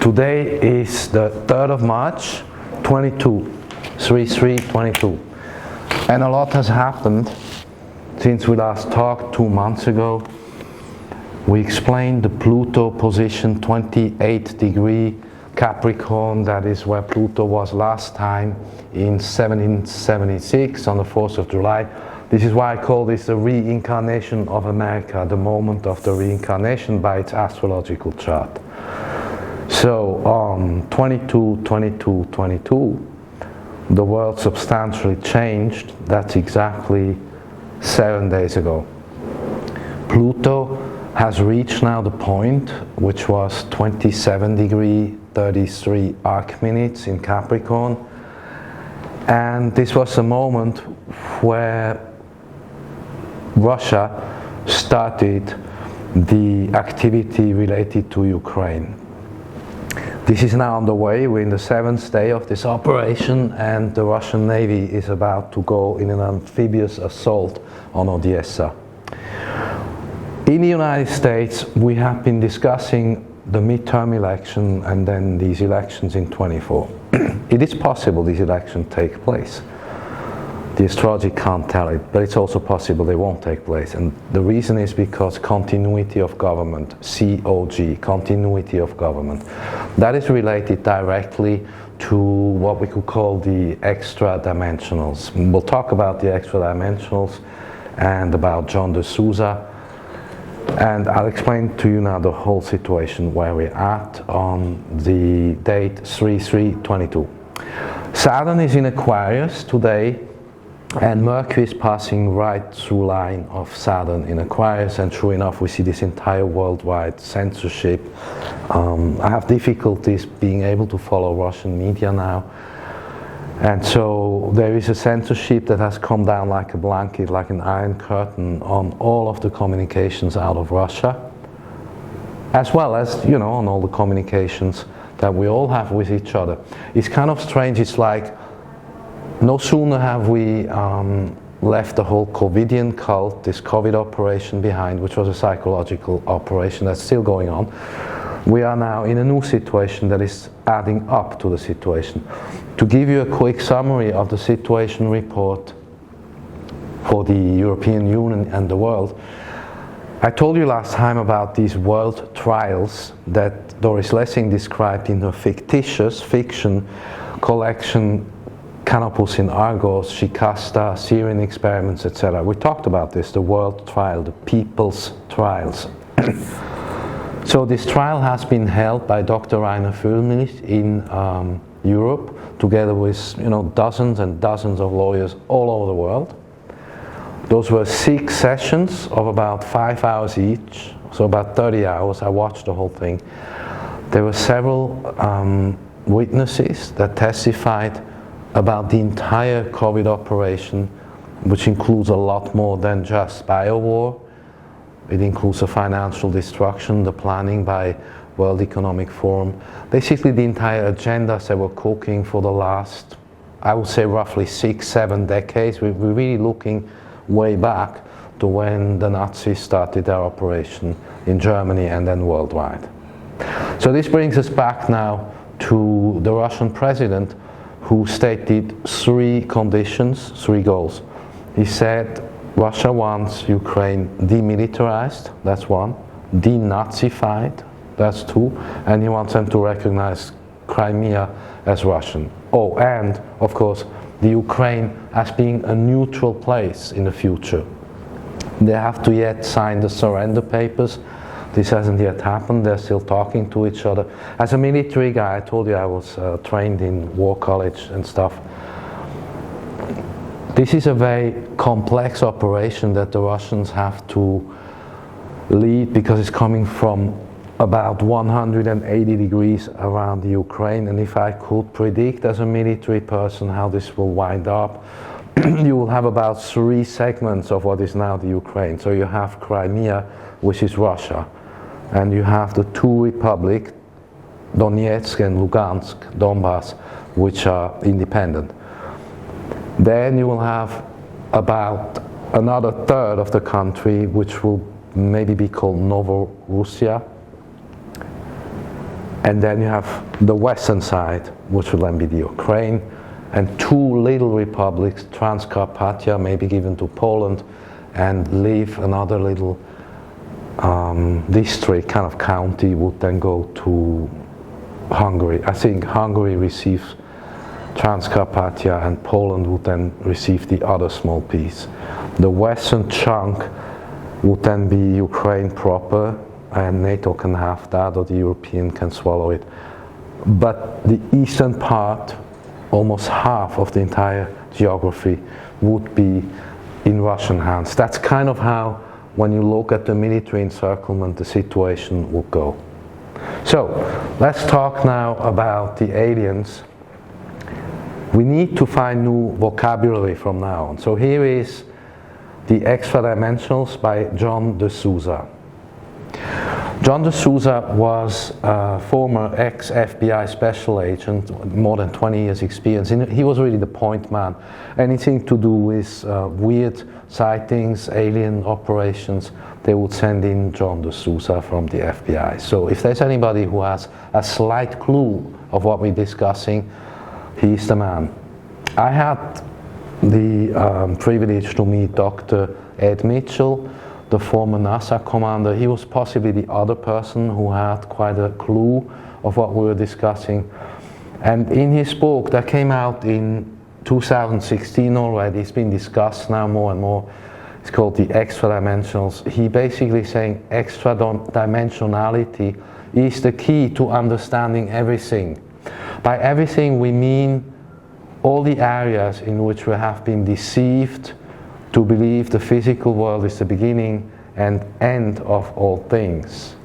Today is the 3rd of March, 22, 3/3/22. And a lot has happened since we last talked 2 months ago. We explained the Pluto position, 28 degree Capricorn. That is where Pluto was last time in 1776 on the 4th of July. This is why I call this the reincarnation of America, the moment of the reincarnation by its astrological chart. So on 22/22/22, the world substantially changed. That's exactly 7 days ago. Pluto has reached now the point which was 27 degree 33 arc minutes in Capricorn, and this was the moment where Russia started the activity related to Ukraine. This is now on the way. We're in the 7th day of this operation, and the Russian Navy is about to go in an amphibious assault on Odessa. In the United States, we have been discussing the midterm election and then these elections in 24. It is possible these elections take place. The astrology can't tell it, but it's also possible they won't take place. And the reason is because continuity of government, COG, continuity of government, that is related directly to what we could call the extra dimensionals. We'll talk about the extra dimensionals and about John de Souza. And I'll explain to you now the whole situation where we're at on the date 3/3/22. Saturn is in Aquarius today, and Mercury is passing right through line of Saturn in Aquarius, and sure enough we see this entire worldwide censorship. I have difficulties being able to follow Russian media now, and so there is a censorship that has come down like a blanket, like an iron curtain on all of the communications out of Russia, as well as, you know, on all the communications that we all have with each other. It's kind of strange. It's like no sooner have we left the whole COVIDian cult, this COVID operation behind, which was a psychological operation that's still going on. We are now in a new situation that is adding up to the situation. To give you a quick summary of the situation report for the European Union and the world, I told you last time about these world trials that Doris Lessing described in her fictitious fiction collection Canopus in Argos, Shikasta, Syrian experiments, etc. We talked about this, the world trial, the people's trials. So this trial has been held by Dr. Rainer Füllmich in Europe, together with, you know, dozens and dozens of lawyers all over the world. Those were 6 sessions of about 5 hours each, so about 30 hours. I watched the whole thing. There were several witnesses that testified about the entire COVID operation, which includes a lot more than just biowar. It includes the financial destruction, the planning by World Economic Forum, basically the entire agendas that were cooking for the last, I would say, roughly 6-7 decades. We're really looking way back to when the Nazis started their operation in Germany and then worldwide. So this brings us back now to the Russian president, who stated 3 conditions, 3 goals. He said Russia wants Ukraine demilitarized, that's 1, denazified, that's 2, and he wants them to recognize Crimea as Russian. Oh, and of course, the Ukraine as being a neutral place in the future. They have to yet sign the surrender papers. This hasn't yet happened. They're still talking to each other. As a military guy, I told you I was trained in war college and stuff. This is a very complex operation that the Russians have to lead, because it's coming from about 180 degrees around the Ukraine. And if I could predict as a military person how this will wind up, you will have about 3 segments of what is now the Ukraine. So you have Crimea, which is Russia, and you have the 2 republics, Donetsk and Lugansk, Donbass, which are independent. Then you will have about another third of the country, which will maybe be called Novorussia. And then you have the western side, which will then be the Ukraine, and two little republics, Transcarpathia, maybe given to Poland, and Lviv, another little district, kind of county, would then go to Hungary. I think Hungary receives Transcarpathia and Poland would then receive the other small piece. The western chunk would then be Ukraine proper, and NATO can have that, or the European can swallow it. But the eastern part, almost half of the entire geography, would be in Russian hands. That's kind of how, when you look at the military encirclement, the situation would go. So, let's talk now about the aliens. We need to find new vocabulary from now on. So here is The Extra-Dimensionals by John de Souza. John de Souza was a former ex-FBI special agent, more than 20 years experience. He was really the point man. Anything to do with weird sightings, alien operations, they would send in John de Souza from the FBI. So if there's anybody who has a slight clue of what we're discussing, he's the man. I had the privilege to meet Dr. Ed Mitchell, the former NASA commander. He was possibly the other person who had quite a clue of what we were discussing. And in his book that came out in 2016 already, it's been discussed now more and more, it's called The Extra-Dimensionals. He basically saying extra-dimensionality is the key to understanding everything. By everything we mean all the areas in which we have been deceived to believe the physical world is the beginning and end of all things.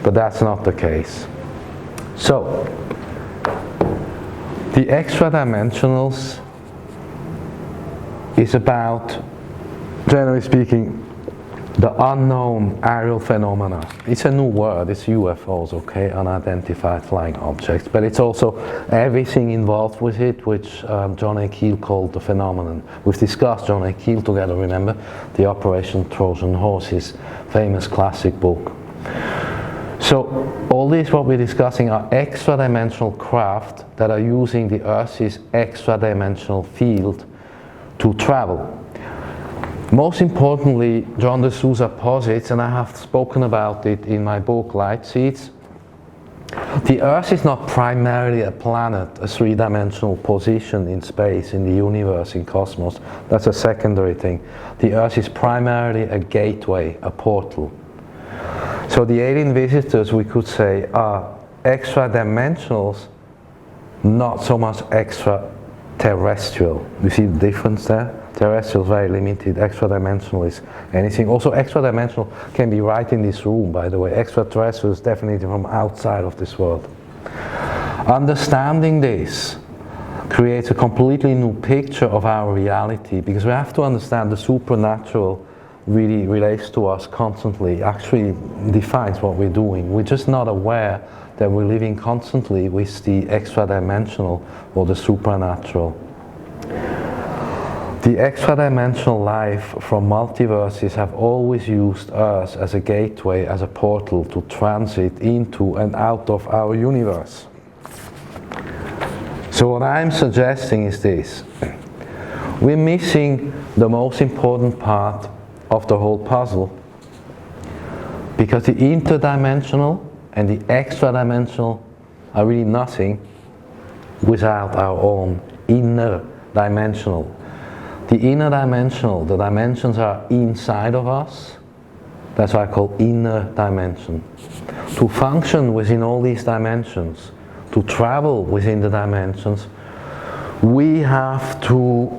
But that's not the case. So, the extra-dimensionals is about, generally speaking, the unknown aerial phenomena. It's a new word, it's UFOs, okay, unidentified flying objects, but it's also everything involved with it, which John A. Keel called the phenomenon. We've discussed John A. Keel together, remember? The Operation Trojan Horse, his famous classic book. So, all this what we're discussing are extra-dimensional craft that are using the Earth's extra-dimensional field to travel. Most importantly, John de Souza posits, and I have spoken about it in my book Light Seeds, the Earth is not primarily a planet, a three-dimensional position in space, in the universe, in cosmos. That's a secondary thing. The Earth is primarily a gateway, a portal. So the alien visitors, we could say, are extra-dimensionals, not so much extraterrestrial. You see the difference there? Terrestrial is very limited, extra-dimensional is anything. Also extra-dimensional can be right in this room, by the way. Extraterrestrial is definitely from outside of this world. Understanding this creates a completely new picture of our reality, because we have to understand the supernatural really relates to us constantly, actually defines what we're doing. We're just not aware that we're living constantly with the extra-dimensional or the supernatural. The extra-dimensional life from multiverses have always used Earth as a gateway, as a portal to transit into and out of our universe. So what I'm suggesting is this. We're missing the most important part of the whole puzzle, because the interdimensional and the extra-dimensional are really nothing without our own inner dimensional. The inner dimensional, the dimensions are inside of us. That's what I call inner dimension. To function within all these dimensions, to travel within the dimensions, we have to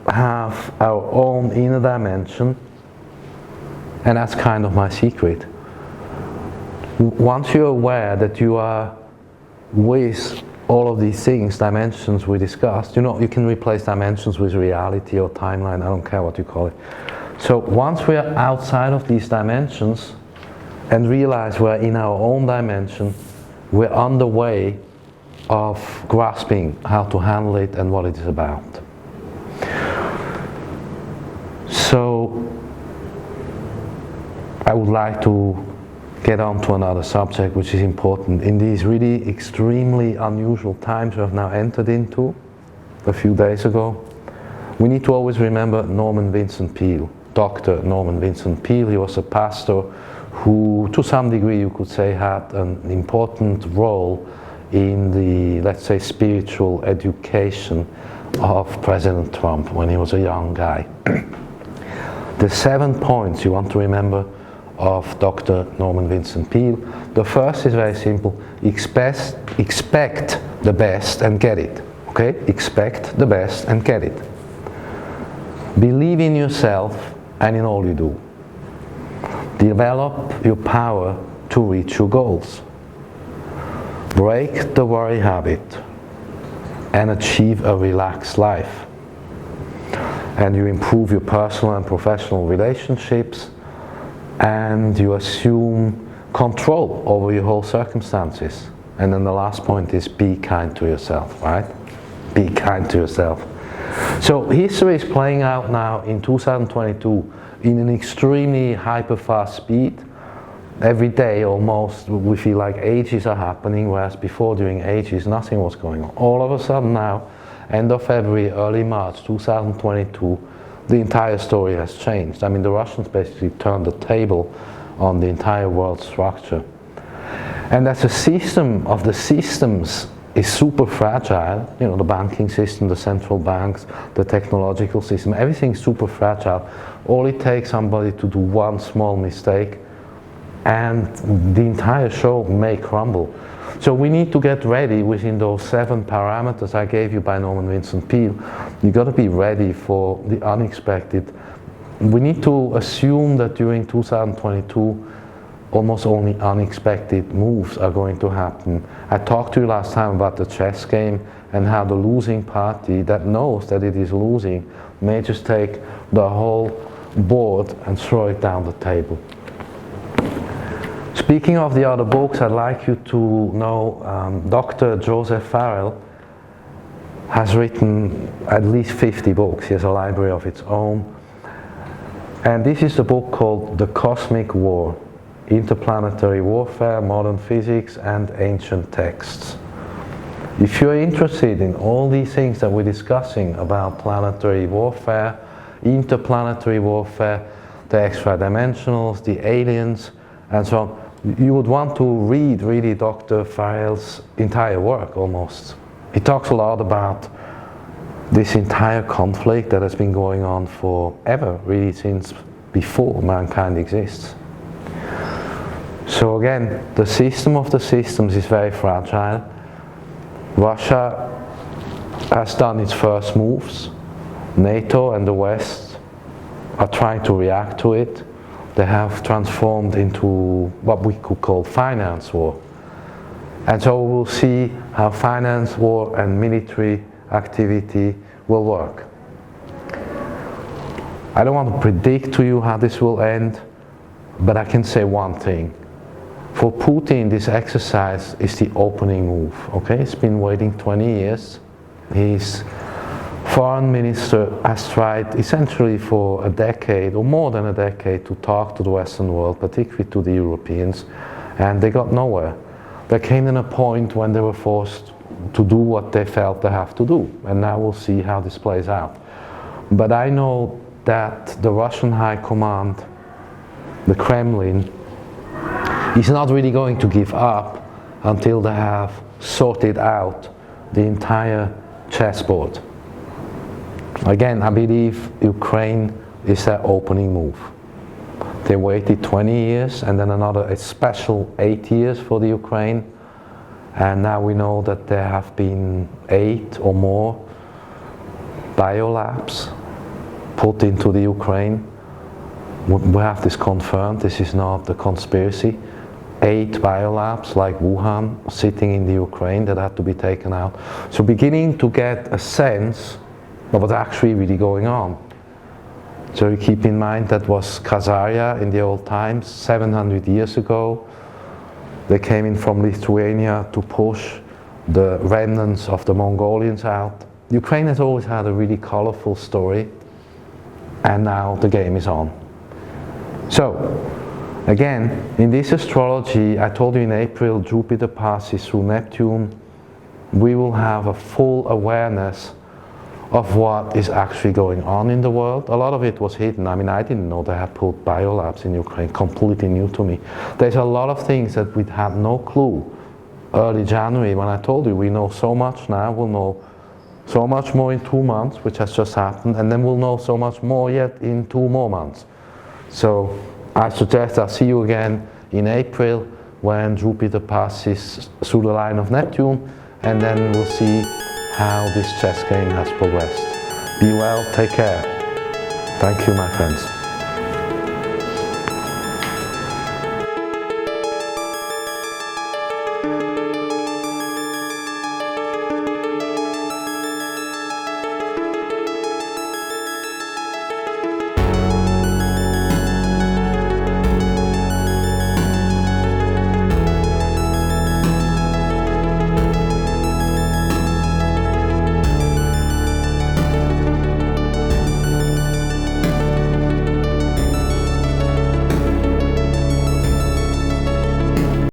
have our own inner dimension, and that's kind of my secret. Once you're aware that you are with all of these things, dimensions we discussed, you know, you can replace dimensions with reality or timeline, I don't care what you call it. So once we are outside of these dimensions and realize we're in our own dimension, we're on the way of grasping how to handle it and what it is about. So I would like to get on to another subject which is important. In these really extremely unusual times we have now entered into, a few days ago, we need to always remember Norman Vincent Peale, Dr. Norman Vincent Peale. He was a pastor who, to some degree you could say, had an important role in the, let's say, spiritual education of President Trump when he was a young guy. The 7 points you want to remember of Dr. Norman Vincent Peale. The first is very simple. Expect the best and get it. Okay? Expect the best and get it. Believe in yourself and in all you do. Develop your power to reach your goals. Break the worry habit and achieve a relaxed life. And you improve your personal and professional relationships, and you assume control over your whole circumstances. And then the last point is be kind to yourself, right? Be kind to yourself. So history is playing out now in 2022 in an extremely hyper-fast speed. Every day almost we feel like ages are happening, whereas before, during ages, nothing was going on. All of a sudden now, end of February, early March 2022, the entire story has changed. I mean, the Russians basically turned the table on the entire world structure. And as a system of the systems is super fragile, you know, the banking system, the central banks, the technological system, everything's super fragile. All it takes somebody to do one small mistake and the entire show may crumble. So we need to get ready within those 7 parameters I gave you by Norman Vincent Peale. You got to be ready for the unexpected. We need to assume that during 2022 almost only unexpected moves are going to happen. I talked to you last time about the chess game and how the losing party that knows that it is losing may just take the whole board and throw it down the table. Speaking of the other books, I'd like you to know Dr. Joseph Farrell has written at least 50 books. He has a library of its own. And this is the book called The Cosmic War: Interplanetary Warfare, Modern Physics, and Ancient Texts. If you're interested in all these things that we're discussing about planetary warfare, interplanetary warfare, the extra-dimensionals, the aliens, and so on, you would want to read really Dr. Farrell's entire work almost. He talks a lot about this entire conflict that has been going on forever, really since before mankind exists. So again, the system of the systems is very fragile. Russia has done its first moves. NATO and the West are trying to react to it. They have transformed into what we could call finance war. And so we'll see how finance war and military activity will work. I don't want to predict to you how this will end, but I can say one thing. For Putin, this exercise is the opening move, okay? He's been waiting 20 years. His foreign minister has tried essentially for a decade, or more than a decade, to talk to the Western world, particularly to the Europeans, and they got nowhere. There came in a point when they were forced to do what they felt they have to do, and now we'll see how this plays out. But I know that the Russian High Command, the Kremlin, is not really going to give up until they have sorted out the entire chessboard. Again, I believe Ukraine is their opening move. They waited 20 years and then a special 8 years for the Ukraine, and now we know that there have been 8 or more biolabs put into the Ukraine. We have this confirmed, this is not a conspiracy. 8 biolabs like Wuhan sitting in the Ukraine that had to be taken out. So beginning to get a sense of what's actually really going on. So you keep in mind that was Khazaria in the old times, 700 years ago. They came in from Lithuania to push the remnants of the Mongolians out. Ukraine has always had a really colorful story, and now the game is on. So, Again, in this astrology, I told you in April, Jupiter passes through Neptune. We will have a full awareness of what is actually going on in the world. A lot of it was hidden. I mean, I didn't know they had put biolabs in Ukraine, completely new to me. There's a lot of things that we had no clue early January when I told you we know so much now. We'll know so much more in 2 months, which has just happened, and then we'll know so much more yet in 2 more months. So I suggest I'll see you again in April when Jupiter passes through the line of Neptune, and then we'll see how this chess game has progressed. Be well, take care. Thank you, my friends.